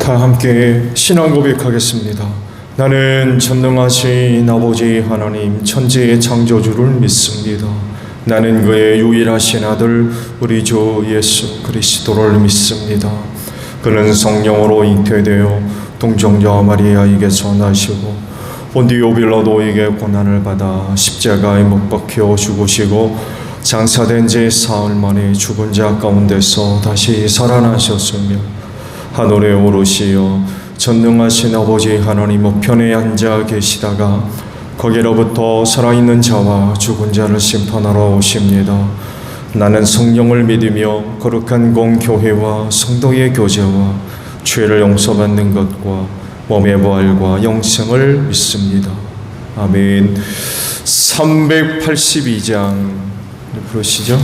다 함께 신앙 고백하겠습니다. 나는 전능하신 아버지 하나님 천지의 창조주를 믿습니다. 나는 그의 유일하신 아들 우리 주 예수 그리스도를 믿습니다. 그는 성령으로 잉태되어 동정녀 마리아에게서 나시고 본디오 빌라도에게 고난을 받아 십자가에 못 박혀 죽으시고 장사된 지 사흘 만에 죽은 자 가운데서 다시 살아나셨으며 하늘에 오르시어 전능하신 아버지 하나님 우편에 앉아 계시다가 거기로부터 살아있는 자와 죽은 자를 심판하러 오십니다. 나는 성령을 믿으며 거룩한 공교회와 성도의 교제와 죄를 용서받는 것과 몸의 부활과 영생을 믿습니다. 아멘. 382장 부르시죠.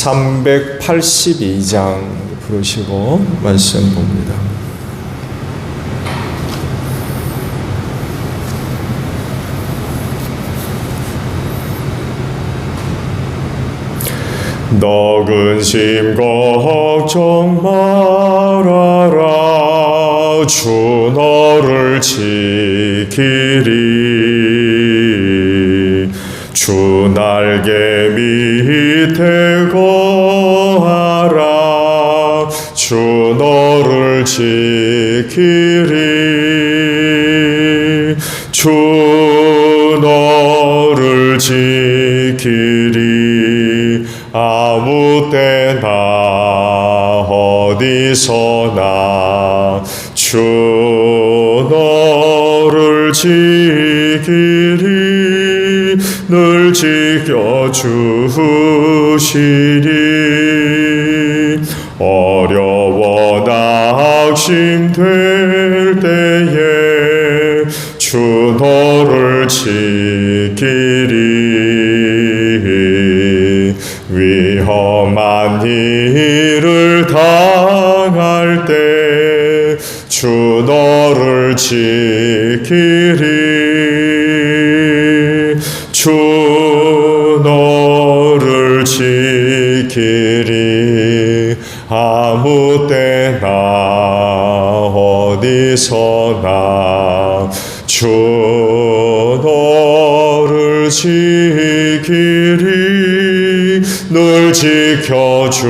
(382장) 부르시고 말씀 봅니다. 너 근심 걱정 말아라. 주 너를 지키리. 주 날개 밑에 거하라. 주 너를 지키리. 주 너를 지키리. 아무 때나 어디서나 주 너를 지키리. 늘 지켜주시리. 어려워 낙심될 때에 주 너를 지키리. 위험한 일을 당할 때 주 너를 지키리. 주 너를 지키리. 아무 때나 어디서나 주 너를 지키리. 늘 지켜주시리.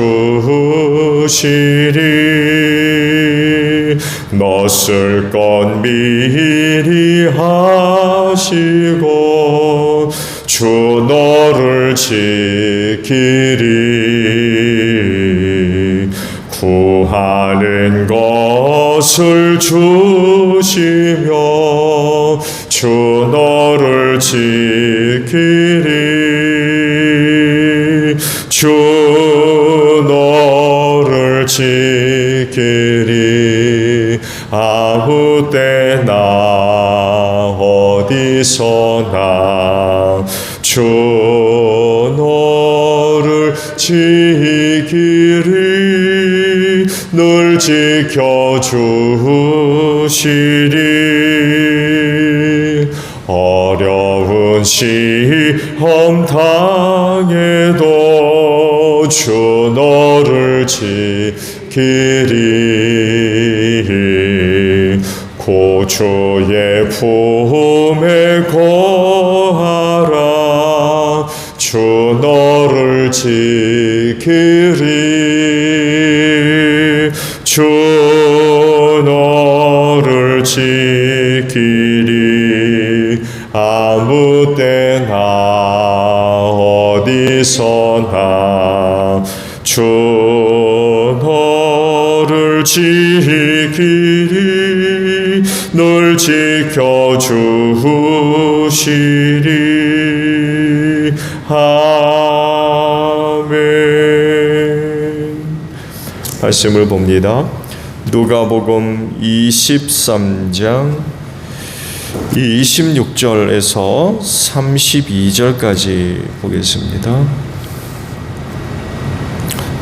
너 쓸 것 미리 하시고 주 너를 지키리. 구하는 것을 주시며 주 너를 지키리. 주 너를 지키리. 아무 때나 어디서나 주 너를 지키리. 늘 지켜주시리. 어려운 시험 당해도 주 너를 지키리. 고주의 품에 거하라. 주 너를 지키리. 주 너를 지키리. 아무 때나 어디서나 주 너를 지키리. 늘 지켜주시리. 아멘. 말씀을 봅니다. 누가복음 23장 26절에서 32절까지 보겠습니다.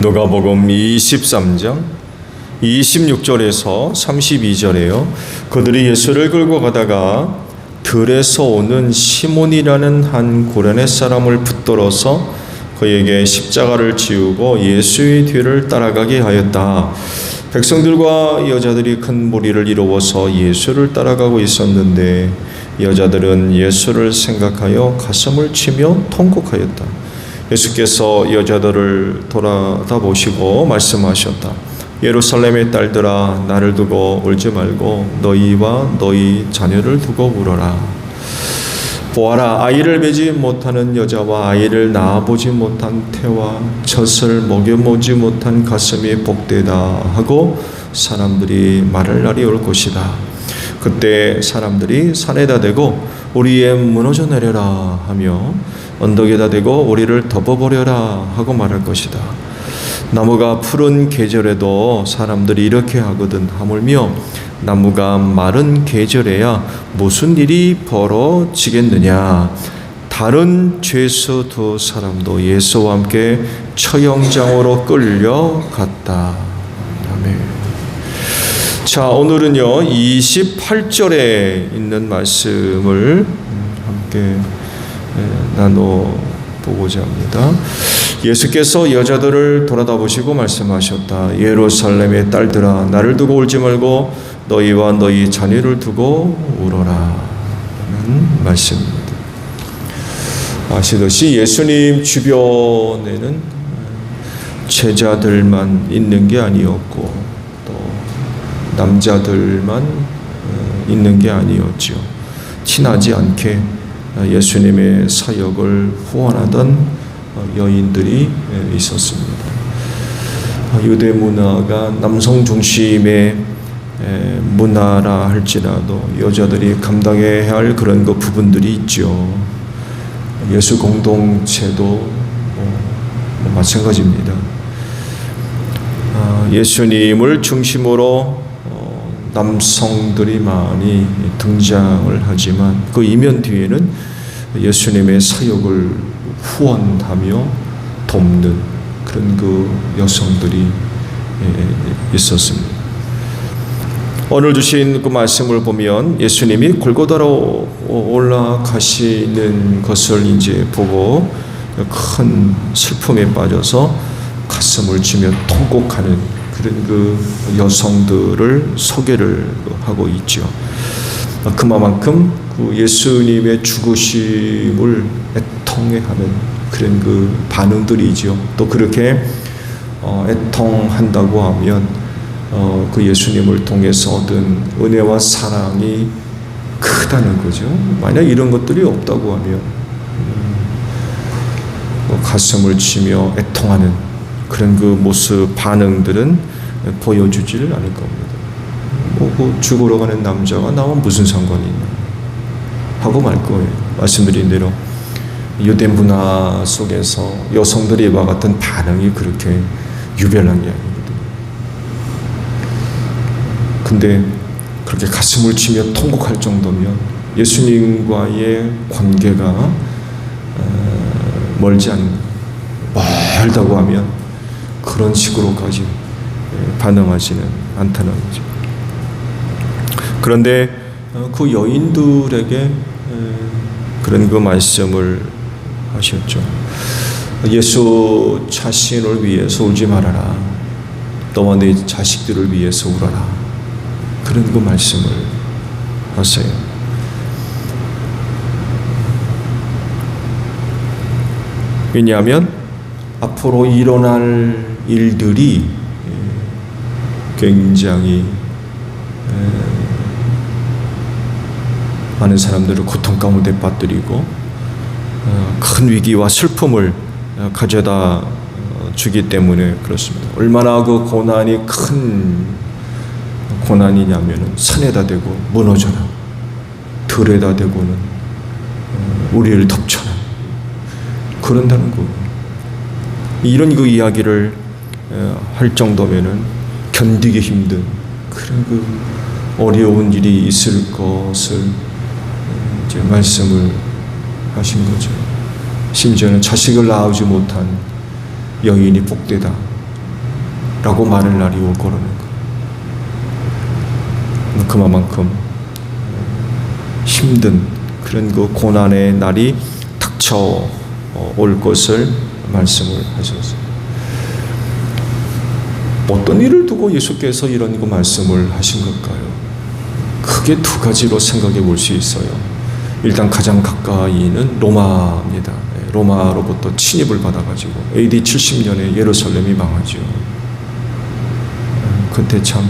누가복음 23장 26절에서 32절에요. 그들이 예수를 끌고 가다가 들에서 오는 시몬이라는 한 고레네 사람을 붙들어서 그에게 십자가를 지우고 예수의 뒤를 따라가게 하였다. 백성들과 여자들이 큰 무리를 이루어서 예수를 따라가고 있었는데 여자들은 예수를 생각하여 가슴을 치며 통곡하였다. 예수께서 여자들을 돌아다보시고 말씀하셨다. 예루살렘의 딸들아, 나를 두고 울지 말고 너희와 너희 자녀를 두고 울어라. 보아라, 아이를 뵈지 못하는 여자와 아이를 낳아보지 못한 태와 젖을 먹여보지 못한 가슴이 복되다 하고 사람들이 말할 날이 올 것이다. 그때 사람들이 산에다 대고 우리에 무너져 내려라 하며 언덕에다 대고 우리를 덮어버려라 하고 말할 것이다. 나무가 푸른 계절에도 사람들이 이렇게 하거든 하물며 나무가 마른 계절에야 무슨 일이 벌어지겠느냐. 다른 죄수 두 사람도 예수와 함께 처형장으로 끌려갔다. 아멘. 자, 오늘은요 28절에 있는 말씀을 함께 나눠보고자 합니다. 예수께서 여자들을 돌아다보시고 말씀하셨다. 예루살렘의 딸들아, 나를 두고 울지 말고 너희와 너희 자녀를 두고 울어라 라는 말씀입니다. 아시듯이 예수님 주변에는 제자들만 있는 게 아니었고 또 남자들만 있는 게 아니었죠. 티나지 않게 예수님의 사역을 후원하던 여인들이 있었습니다. 유대 문화가 남성 중심의 문화라 할지라도 여자들이 감당해야 할 그런 그 부분들이 있죠. 예수 공동체도 마찬가지입니다. 예수님을 중심으로 남성들이 많이 등장을 하지만 그 이면 뒤에는 예수님의 사역을 후원하며 돕는 그런 그 여성들이 있었습니다. 오늘 주신 그 말씀을 보면 예수님이 골고다로 올라가시는 것을 이제 보고 큰 슬픔에 빠져서 가슴을 치며 통곡하는 그런 그 여성들을 소개를 하고 있죠. 그만큼 그 예수님의 죽으심을 애통해하는 그런 그 반응들이죠. 또 그렇게 애통한다고 하면 그 예수님을 통해서 얻은 은혜와 사랑이 크다는 거죠. 만약 이런 것들이 없다고 하면 가슴을 치며 애통하는 그런 그 모습 반응들은 보여주지를 않을 겁니다. 그 죽으러 가는 남자가 나와 무슨 상관이 있나 하고 말 거예요. 말씀드린 대로 유대 문화 속에서 여성들이 이와 같은 반응이 그렇게 유별난 게 아니거든요. 근데 그렇게 가슴을 치며 통곡할 정도면 예수님과의 관계가 멀지 않은, 멀다고 하면 그런 식으로까지 반응하지는 않다는 거죠. 그런데 그 여인들에게 그런 그 말씀을 하셨죠. 예수 자신을 위해서 울지 말아라. 너와 네 자식들을 위해서 울어라. 그런 그 말씀을 하세요. 왜냐하면 앞으로 일어날 일들이 굉장히 많은 사람들을 고통 가운데 빠뜨리고 큰 위기와 슬픔을 가져다 주기 때문에 그렇습니다. 얼마나 그 고난이 큰 고난이냐면 산에다 대고 무너져라, 들에다 대고는 우리를 덮쳐라, 그런다는 거. 이런 그 이야기를 할 정도면은 견디기 힘든 그런 그 어려운 일이 있을 것을 이제 말씀을 하신 거죠. 심지어는 자식을 낳지 못한 여인이 복되다 라고 말할 날이 올 거라는 거. 그만큼 힘든 그런 그 고난의 날이 닥쳐 올 것을 말씀을 하셨어요. 어떤 일을 두고 예수께서 이런 그 말씀을 하신 걸까요? 크게 두 가지로 생각해 볼 수 있어요. 일단 가장 가까이는 로마입니다. 로마로부터 침입을 받아가지고 AD 70년에 예루살렘이 망하죠. 그때 참,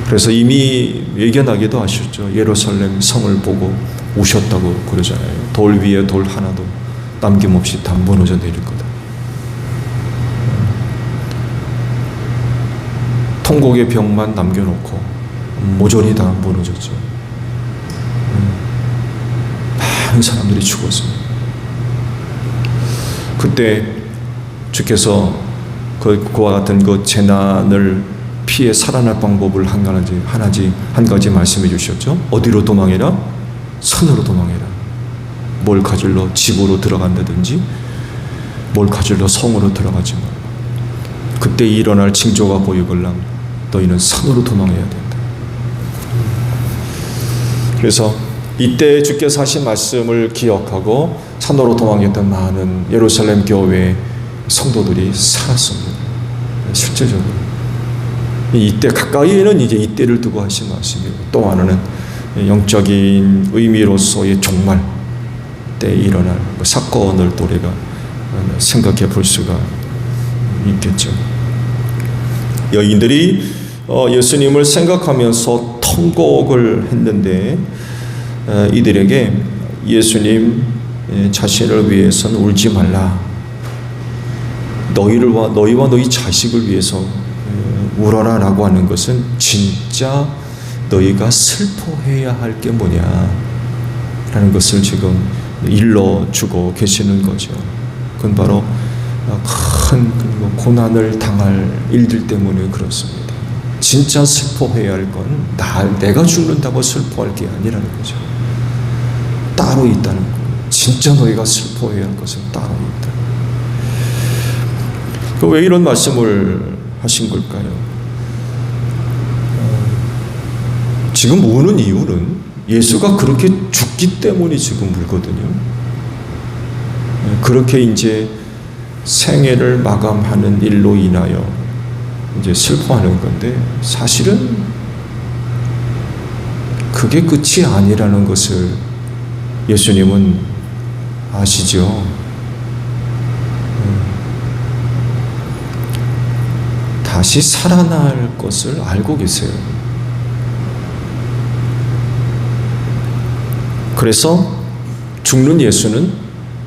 그래서 이미 예견하기도 하셨죠. 예루살렘 성을 보고 우셨다고 그러잖아요. 돌 위에 돌 하나도 남김없이 다 무너져 내릴 거다. 통곡의 벽만 남겨놓고 모조리 다 무너졌죠. 많은 사람들이 죽었습니다. 그때 주께서 그와 같은 그 재난을 피해 살아날 방법을 한 가지 말씀해 주셨죠. 어디로 도망해라? 산으로 도망해라. 뭘 가지러 집으로 들어간다든지 뭘 가지러 성으로 들어가지 말고, 그때 일어날 징조가 보이걸랑 너희는 산으로 도망해야 된다. 그래서 이때 주께서 하신 말씀을 기억하고 산으로 도망했던 많은 예루살렘 교회 성도들이 살았습니다. 실제적으로 이때 가까이에는 이제 이때를 두고 하신 말씀이고, 또 하나는 영적인 의미로서의 종말 때 일어날 사건을 또 우리가 생각해 볼 수가 있겠죠. 여인들이 예수님을 생각하면서 통곡을 했는데, 이들에게 예수님 자신을 위해서는 울지 말라, 너희와 너희 자식을 위해서 울어라 라고 하는 것은 진짜 너희가 슬퍼해야 할 게 뭐냐 라는 것을 지금 일러주고 계시는 거죠. 그건 바로 큰 고난을 당할 일들 때문에 그렇습니다. 진짜 슬퍼해야 할 건 내가 죽는다고 슬퍼할 게 아니라는 거죠. 따로 있다는 거예요. 진짜 너희가 슬퍼해야 할 것은 따로 있다. 왜 이런 말씀을 하신 걸까요? 지금 우는 이유는 예수가 그렇게 죽기 때문에 지금 울거든요. 그렇게 이제 생애를 마감하는 일로 인하여 이제 슬퍼하는 건데, 사실은 그게 끝이 아니라는 것을 예수님은 아시죠. 다시 살아날 것을 알고 계세요. 그래서 죽는 예수는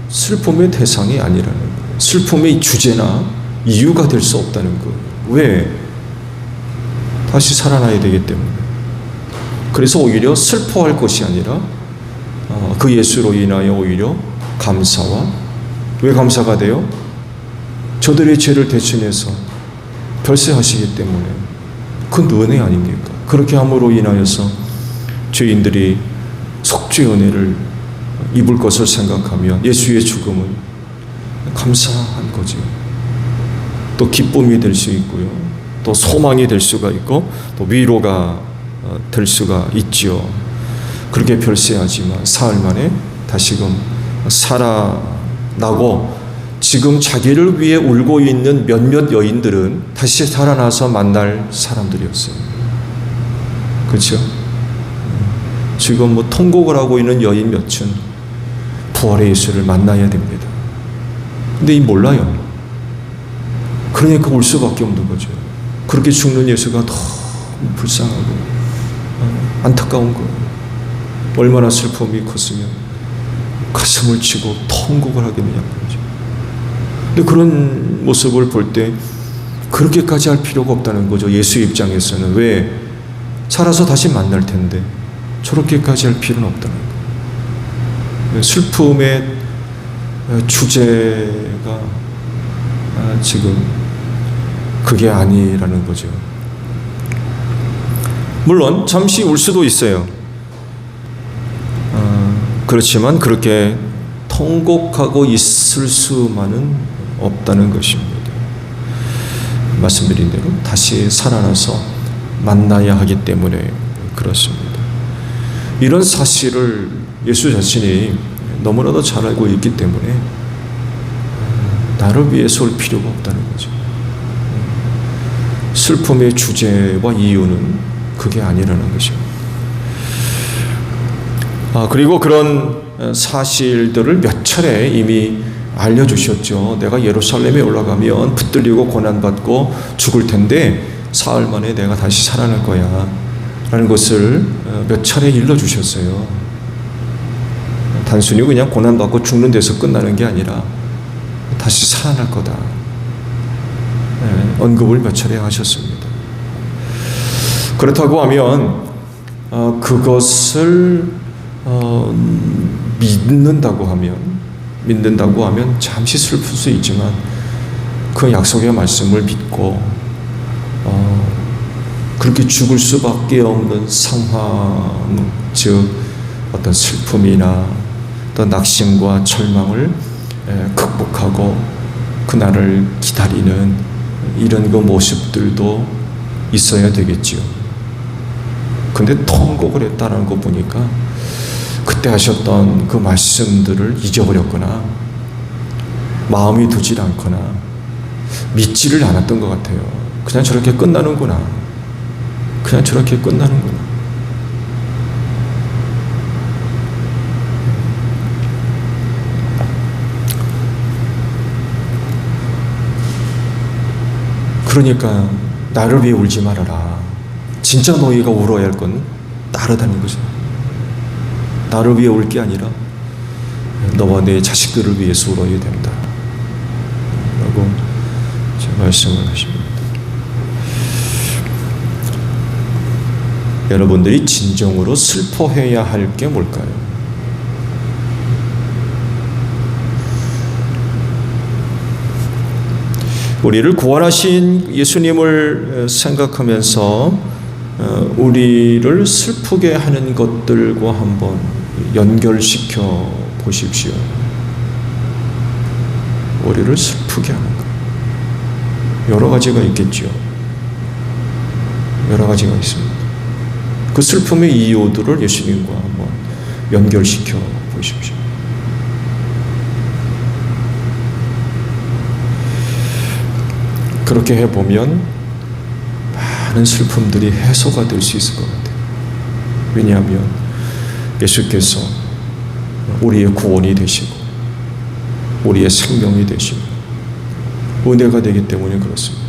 슬픔의 대상이 아니라는 거예요. 슬픔의 주제나 이유가 될 수 없다는 거예요. 왜? 다시 살아나야 되기 때문에. 그래서 오히려 슬퍼할 것이 아니라 그 예수로 인하여 오히려 감사와, 왜 감사가 돼요? 저들의 죄를 대신해서 별세하시기 때문에. 그건 은혜 아닙니까? 그렇게 함으로 인하여서 죄인들이 속죄 은혜를 입을 것을 생각하면 예수의 죽음은 감사한 거죠. 또 기쁨이 될 수 있고요, 또 소망이 될 수가 있고, 또 위로가 될 수가 있죠. 그렇게 별세하지만 사흘 만에 다시금 살아나고, 지금 자기를 위해 울고 있는 몇몇 여인들은 다시 살아나서 만날 사람들이었어요. 그렇죠? 지금 통곡을 하고 있는 여인 몇은 부활의 예수를 만나야 됩니다. 근데 이 몰라요. 그러니까 울 수밖에 없는 거죠. 그렇게 죽는 예수가 너무 불쌍하고 안타까운 거예요. 얼마나 슬픔이 컸으면 가슴을 치고 통곡을 하게 되냐는 거죠. 근데 그런 모습을 볼 때 그렇게까지 할 필요가 없다는 거죠. 예수 입장에서는. 왜? 살아서 다시 만날 텐데 저렇게까지 할 필요는 없다는 거예요. 슬픔의 주제가 지금 그게 아니라는 거죠. 물론 잠시 울 수도 있어요. 그렇지만 그렇게 통곡하고 있을 수만은 없다는 것입니다. 말씀드린 대로 다시 살아나서 만나야 하기 때문에 그렇습니다. 이런 사실을 예수 자신이 너무나도 잘 알고 있기 때문에 나를 위해서 올 필요가 없다는 거죠. 슬픔의 주제와 이유는 그게 아니라는 것입니다. 그리고 그런 사실들을 몇 차례 이미 알려주셨죠. 내가 예루살렘에 올라가면 붙들리고 고난받고 죽을 텐데 사흘 만에 내가 다시 살아날 거야 라는 것을 몇 차례 일러주셨어요. 단순히 그냥 고난받고 죽는 데서 끝나는 게 아니라 다시 살아날 거다. 언급을 몇 차례 하셨습니다. 그렇다고 하면 그것을 믿는다고 하면 잠시 슬플 수 있지만 그 약속의 말씀을 믿고 그렇게 죽을 수밖에 없는 상황, 즉 어떤 슬픔이나 어떤 낙심과 절망을 극복하고 그날을 기다리는 이런 그 모습들도 있어야 되겠지요. 근데 통곡을 했다는 거 보니까 그때 하셨던 그 말씀들을 잊어버렸거나 마음이 두질 않거나 믿지를 않았던 것 같아요. 그냥 저렇게 끝나는구나. 그냥 저렇게 끝나는구나. 그러니까 나를 위해 울지 말아라. 진짜 너희가 울어야 할 건 따르다는 거죠. 나를 위해 울 게 아니라 너와 내 자식들을 위해서 울어야 된다 라고 말씀을 하십니다. 여러분들이 진정으로 슬퍼해야 할 게 뭘까요? 우리를 구원하신 예수님을 생각하면서 우리를 슬프게 하는 것들과 한번 연결시켜 보십시오. 우리를 슬프게 하는 것. 여러 가지가 있겠죠. 여러 가지가 있습니다. 그 슬픔의 이유들을 예수님과 한번 연결시켜 보십시오. 그렇게 해보면 많은 슬픔들이 해소가 될 수 있을 것 같아요. 왜냐하면 예수께서 우리의 구원이 되시고 우리의 생명이 되시고 은혜가 되기 때문에 그렇습니다.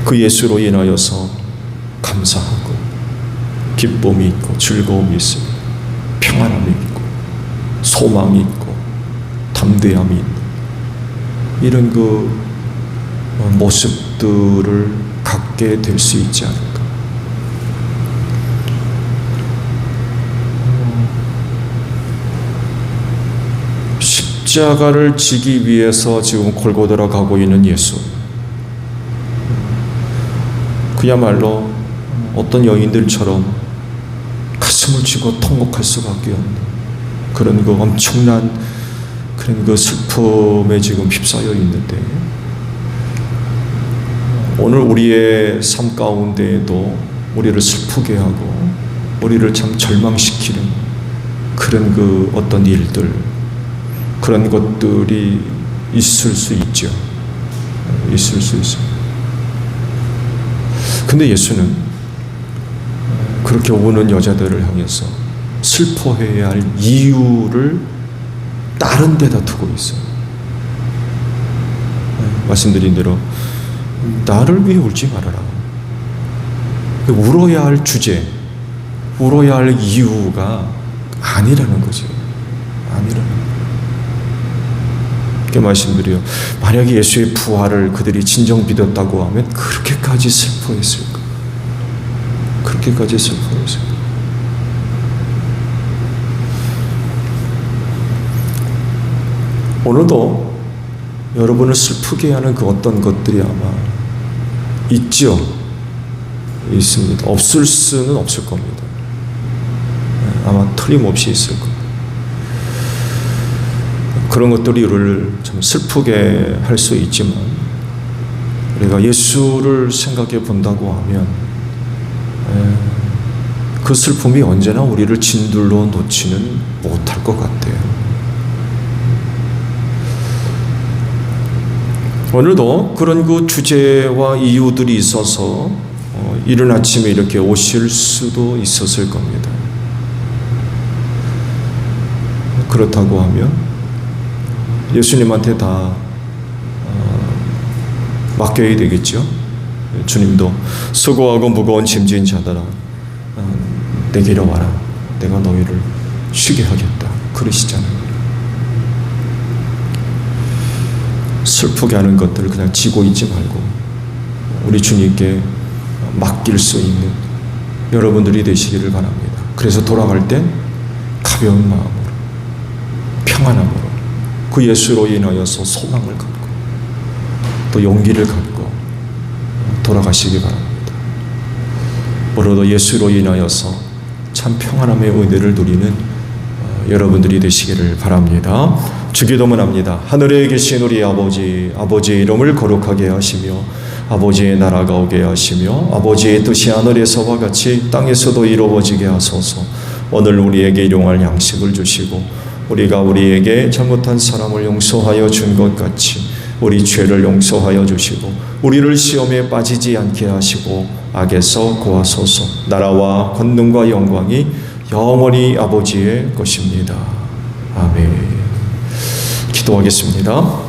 그 예수로 인하여서 감사하고 기쁨이 있고 즐거움이 있습니다. 평안함이 있고 소망이 있고 담대함이 있는 이런 그 모습들을 갖게 될 수 있지 않을까. 십자가를 지기 위해서 지금 골고다로 가고 있는 예수. 그야말로 어떤 여인들처럼 가슴을 쥐고 통곡할 수밖에 없는 그런 그 엄청난 그런 그 슬픔에 지금 휩싸여 있는데, 오늘 우리의 삶 가운데에도 우리를 슬프게 하고 우리를 참 절망시키는 그런 그 어떤 일들, 그런 것들이 있을 수 있죠. 있을 수 있습니다. 근데 예수는 그렇게 오는 여자들을 향해서 슬퍼해야 할 이유를 다른 데다 두고 있어요. 말씀드린 대로 나를 위해 울지 말아라. 울어야 할 주제, 울어야 할 이유가 아니라는 거죠. 아니라는 거예요. 이렇게 말씀드려요. 만약에 예수의 부활을 그들이 진정 믿었다고 하면 그렇게까지 슬퍼했을까? 그렇게까지 슬퍼했을까? 오늘도 여러분을 슬프게 하는 그 어떤 것들이 아마 있죠. 있습니다. 없을 수는 없을 겁니다. 아마 틀림없이 있을 겁니다. 그런 것들이 우리를 좀 슬프게 할 수 있지만 우리가 예수를 생각해 본다고 하면 그 슬픔이 언제나 우리를 진둘러 놓지는 못할 것 같아요. 오늘도 그런 그 주제와 이유들이 있어서 이른 아침에 이렇게 오실 수도 있었을 겁니다. 그렇다고 하면 예수님한테 다 맡겨야 되겠죠. 주님도 수고하고 무거운 짐진 자들아 내게로 와라. 내가 너희를 쉬게 하겠다. 그러시잖아요. 슬프게 하는 것들을 그냥 지고 있지 말고 우리 주님께 맡길 수 있는 여러분들이 되시기를 바랍니다. 그래서 돌아갈 땐 가벼운 마음으로 평안함으로 그 예수로 인하여서 소망을 갖고 또 용기를 갖고 돌아가시기 바랍니다. 오로도 예수로 인하여서 참 평안함의 은혜를 누리는 여러분들이 되시기를 바랍니다. 주기도문 합니다. 하늘에 계신 우리 아버지, 아버지의 이름을 거룩하게 하시며 아버지의 나라가 오게 하시며 아버지의 뜻이 하늘에서와 같이 땅에서도 이루어지게 하소서. 오늘 우리에게 일용할 양식을 주시고 우리가 우리에게 잘못한 사람을 용서하여 준 것 같이 우리 죄를 용서하여 주시고 우리를 시험에 빠지지 않게 하시고 악에서 구하소서. 나라와 권능과 영광이 영원히 아버지의 것입니다. 아멘. 기도하겠습니다.